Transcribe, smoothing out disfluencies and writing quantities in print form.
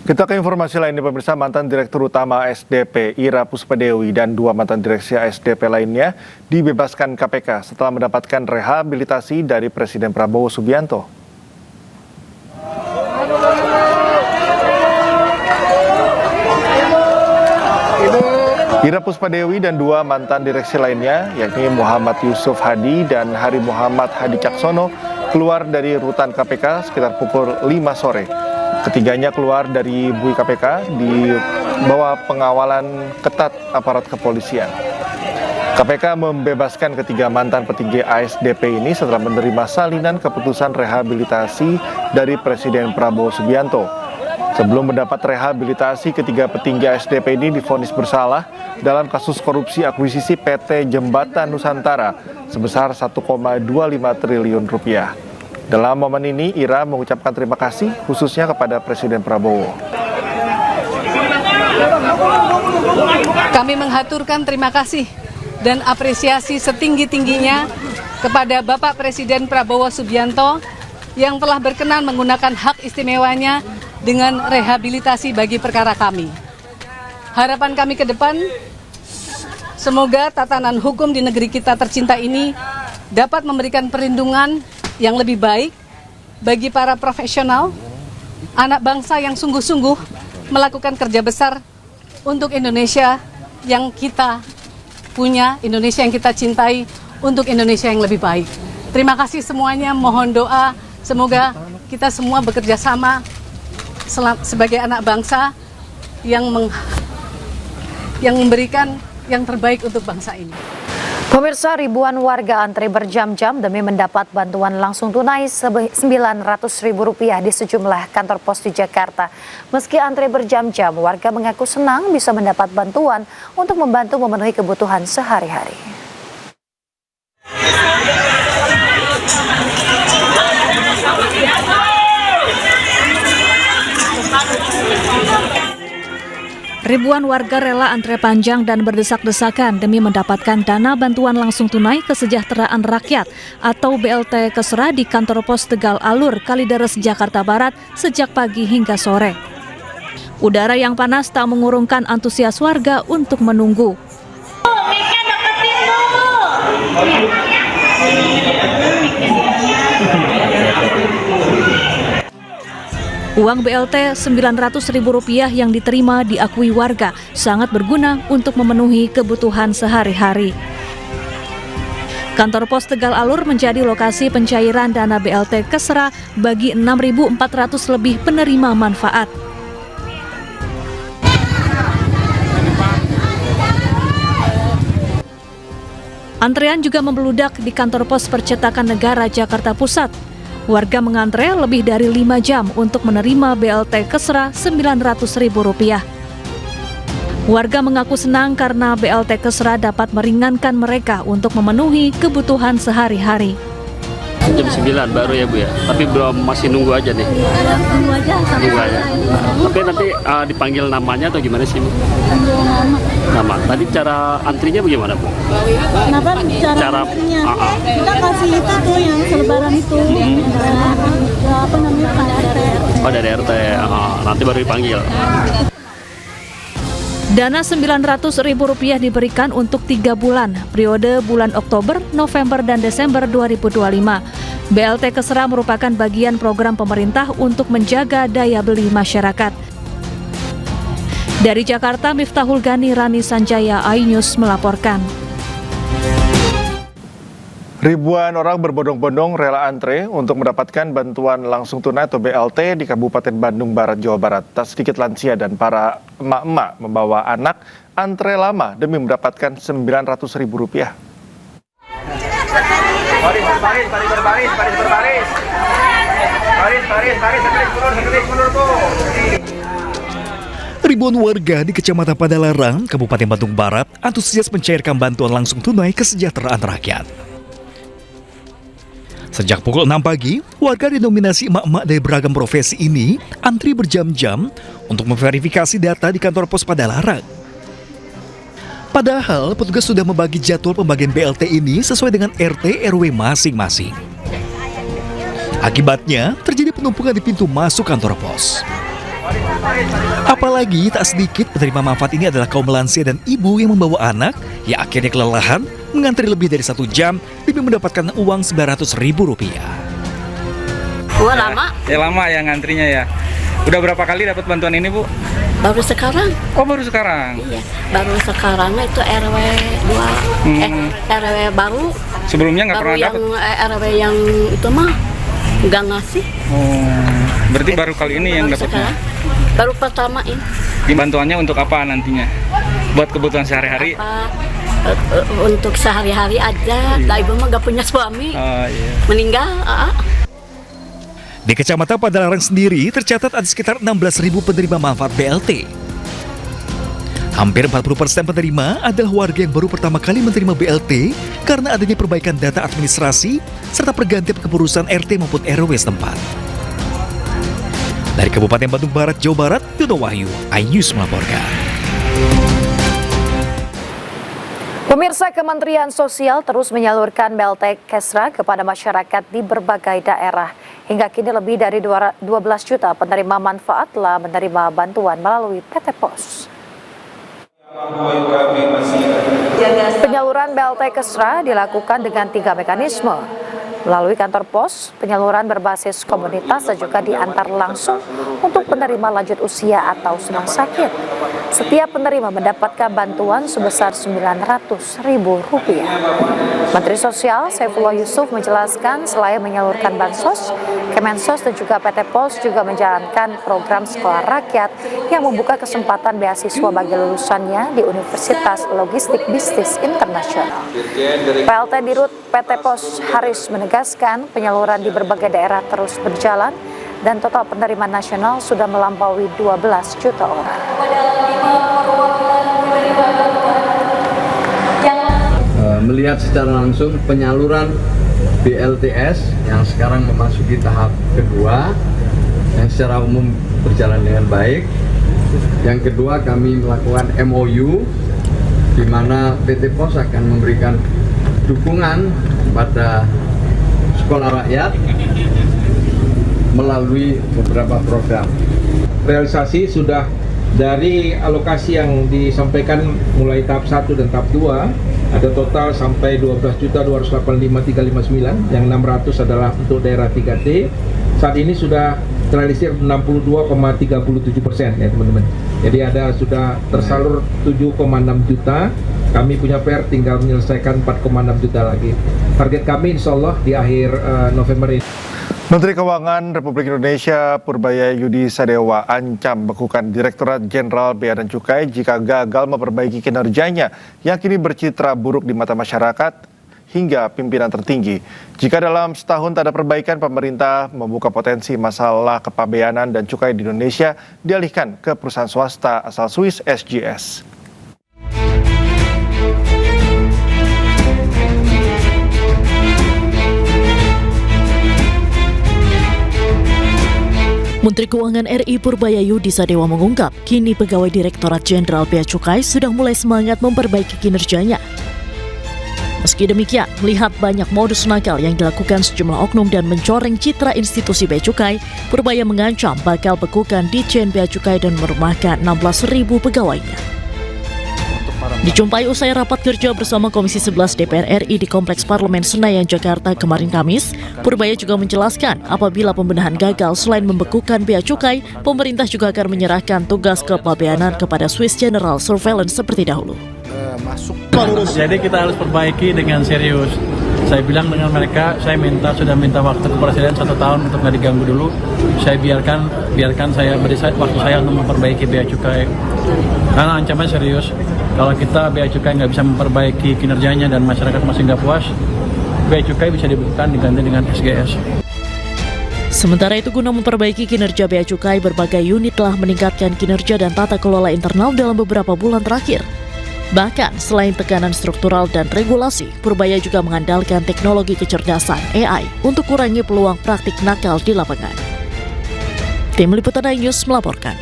Kita ke informasi lainnya, pemirsa. Mantan Direktur Utama ASDP Ira Puspadewi dan dua mantan direksi ASDP lainnya dibebaskan KPK setelah mendapatkan rehabilitasi dari Presiden Prabowo Subianto. Ira Puspadewi dan dua mantan direksi lainnya, yakni Muhammad Yusuf Hadi dan Hari Muhammad Hadi Caksono, keluar dari rutan KPK sekitar pukul 5 sore. Ketiganya keluar dari bui KPK di bawah pengawalan ketat aparat kepolisian. KPK membebaskan ketiga mantan petinggi ASDP ini setelah menerima salinan keputusan rehabilitasi dari Presiden Prabowo Subianto. Sebelum mendapat rehabilitasi, ketiga petinggi ASDP ini divonis bersalah dalam kasus korupsi akuisisi PT Jembatan Nusantara sebesar 1,25 triliun rupiah. Dalam momen ini, Ira mengucapkan terima kasih khususnya kepada Presiden Prabowo. Kami menghaturkan terima kasih dan apresiasi setinggi-tingginya kepada Bapak Presiden Prabowo Subianto yang telah berkenan menggunakan hak istimewanya dengan rehabilitasi bagi perkara kami. Harapan kami ke depan, semoga tatanan hukum di negeri kita tercinta ini dapat memberikan perlindungan yang lebih baik bagi para profesional, anak bangsa yang sungguh-sungguh melakukan kerja besar untuk Indonesia yang kita punya, Indonesia yang kita cintai, untuk Indonesia yang lebih baik. Terima kasih semuanya, mohon doa, semoga kita semua bekerja sama sebagai anak bangsa yang memberikan yang terbaik untuk bangsa ini. Pemirsa, ribuan warga antri berjam-jam demi mendapat bantuan langsung tunai Rp900.000 di sejumlah kantor pos di Jakarta. Meski antri berjam-jam, warga mengaku senang bisa mendapat bantuan untuk membantu memenuhi kebutuhan sehari-hari. Ribuan warga rela antre panjang dan berdesak-desakan demi mendapatkan dana bantuan langsung tunai kesejahteraan rakyat atau BLT Kesra di kantor pos Tegal Alur, Kalideres, Jakarta Barat sejak pagi hingga sore. Udara yang panas tak mengurungkan antusias warga untuk menunggu. Uang BLT Rp900.000 yang diterima diakui warga sangat berguna untuk memenuhi kebutuhan sehari-hari. Kantor pos Tegal Alur menjadi lokasi pencairan dana BLT Kesra bagi 6.400 lebih penerima manfaat. Antrean juga membeludak di kantor pos Percetakan Negara Jakarta Pusat. Warga mengantre lebih dari 5 jam untuk menerima BLT Kesra Rp900.000. Warga mengaku senang karena BLT Kesra dapat meringankan mereka untuk memenuhi kebutuhan sehari-hari. Jam 9 baru ya Bu ya, tapi belum, masih nunggu aja nih. Nunggu aja. Tapi nanti dipanggil namanya atau gimana sih Bu? Nama. Tadi cara antrinya bagaimana Bu? Kenapa cara antrinya? Kita kasih itu tuh yang selebaran itu. Apa namanya, Pak RT. Oh dari RT, nanti baru dipanggil. Dana Rp900.000 diberikan untuk 3 bulan, periode bulan Oktober, November, dan Desember 2025. BLT Kesra merupakan bagian program pemerintah untuk menjaga daya beli masyarakat. Dari Jakarta, Miftahul Gani, Rani Sanjaya, iNews melaporkan. Ribuan orang berbondong-bondong rela antre untuk mendapatkan bantuan langsung tunai atau BLT di Kabupaten Bandung Barat, Jawa Barat. Tak sedikit lansia dan para emak-emak membawa anak antre lama demi mendapatkan Rp900.000. Ribuan warga di Kecamatan Padalarang, Kabupaten Bandung Barat, antusias mencairkan bantuan langsung tunai kesejahteraan rakyat. Sejak pukul 6 pagi, warga didominasi emak-emak dari beragam profesi ini antri berjam-jam untuk memverifikasi data di kantor pos Padalarang. Padahal petugas sudah membagi jadwal pembagian BLT ini sesuai dengan RT RW masing-masing. Akibatnya terjadi penumpukan di pintu masuk kantor pos. Apalagi tak sedikit penerima manfaat ini adalah kaum lansia dan ibu yang membawa anak yang akhirnya kelelahan mengantri lebih dari 1 jam demi mendapatkan uang Rp900.000. Wah, lama. Ya lama ya ngantrinya ya. Udah berapa kali dapat bantuan ini, Bu? Baru sekarang. Oh, baru sekarang. Iya, baru sekarang itu RW 2. RW baru. Sebelumnya nggak Baru pernah yang dapat. RW yang itu mah nggak ngasih. Oh, berarti baru kali ini yang Baru dapatnya. sekarang. Baru pertama ini. Bantuannya untuk apa nantinya? Buat kebutuhan sehari-hari? Untuk sehari-hari aja. Lah ibu mah nggak punya suami. Oh, iya. Meninggal. Di Kecamatan Padalarang sendiri tercatat ada sekitar 16.000 penerima manfaat BLT. Hampir 40% penerima adalah warga yang baru pertama kali menerima BLT karena adanya perbaikan data administrasi serta pergantian kepengurusan RT maupun RW setempat. Dari Kabupaten Bandung Barat, Jawa Barat, Dono Wahyu, iNews melaporkan. Pemirsa, Kementerian Sosial terus menyalurkan BLT Kesra kepada masyarakat di berbagai daerah. Hingga kini lebih dari 12 juta penerima manfaat telah menerima bantuan melalui PT Pos. Penyaluran BLT Kesra dilakukan dengan 3 mekanisme. Melalui kantor pos, penyaluran berbasis komunitas dan juga diantar langsung untuk penerima lanjut usia atau sedang sakit. Setiap penerima mendapatkan bantuan sebesar Rp900.000. Menteri Sosial Saifullah Yusuf menjelaskan selain menyalurkan bansos, Kemensos dan juga PT Pos juga menjalankan program sekolah rakyat yang membuka kesempatan beasiswa bagi lulusannya di Universitas Logistik Bisnis Internasional. PLT Dirut PT Pos Haris menegaskan penyaluran di berbagai daerah terus berjalan dan total penerima nasional sudah melampaui 12 juta orang. Melihat secara langsung penyaluran BLTS yang sekarang memasuki tahap kedua yang secara umum berjalan dengan baik. Yang kedua, kami melakukan MOU di mana PT Pos akan memberikan dukungan kepada sekolah rakyat melalui beberapa program. Realisasi sudah dari alokasi yang disampaikan mulai tahap 1 dan tahap 2 ada total sampai 12.285.359, yang 600 adalah untuk daerah 3T. Saat ini sudah terrealisir 62,37% ya teman-teman. Jadi ada sudah tersalur 7,6 juta. Kami punya PR tinggal menyelesaikan 4,6 juta lagi. Target kami insya Allah di akhir November ini. Menteri Keuangan Republik Indonesia Purbaya Yudi Sadewa ancam bekukan Direktorat Jenderal Bea dan Cukai jika gagal memperbaiki kinerjanya yang kini bercitra buruk di mata masyarakat hingga pimpinan tertinggi. Jika dalam setahun tak ada perbaikan, pemerintah membuka potensi masalah kepabeanan dan cukai di Indonesia dialihkan ke perusahaan swasta asal Swiss SGS. Menteri Keuangan RI Purbaya Yudi Sadewa mengungkap, kini pegawai Direktorat Jenderal Bea Cukai sudah mulai semangat memperbaiki kinerjanya. Meski demikian, melihat banyak modus nakal yang dilakukan sejumlah oknum dan mencoreng citra institusi Bea Cukai, Purbaya mengancam bakal bekukan Ditjen Bea Cukai dan merumahkan 16.000 pegawainya. Dijumpai usai rapat kerja bersama Komisi 11 DPR RI di Kompleks Parlemen Senayan, Jakarta kemarin Kamis, Purbaya juga menjelaskan apabila pembenahan gagal selain membekukan Bea Cukai, pemerintah juga akan menyerahkan tugas kepabeanan kepada Swiss General Surveillance seperti dahulu. Jadi kita harus perbaiki dengan serius. Saya bilang dengan mereka, saya sudah minta waktu ke Presiden 1 tahun untuk nggak diganggu dulu. Saya biarkan saya beri waktu saya untuk memperbaiki Bea Cukai. Karena ancaman serius. Kalau kita Bea Cukai nggak bisa memperbaiki kinerjanya dan masyarakat masih nggak puas, Bea Cukai bisa dibekukan diganti dengan SGS. Sementara itu, guna memperbaiki kinerja Bea Cukai, berbagai unit telah meningkatkan kinerja dan tata kelola internal dalam beberapa bulan terakhir. Bahkan, selain tekanan struktural dan regulasi, Purbaya juga mengandalkan teknologi kecerdasan AI untuk kurangi peluang praktik nakal di lapangan. Tim Liputan iNews melaporkan.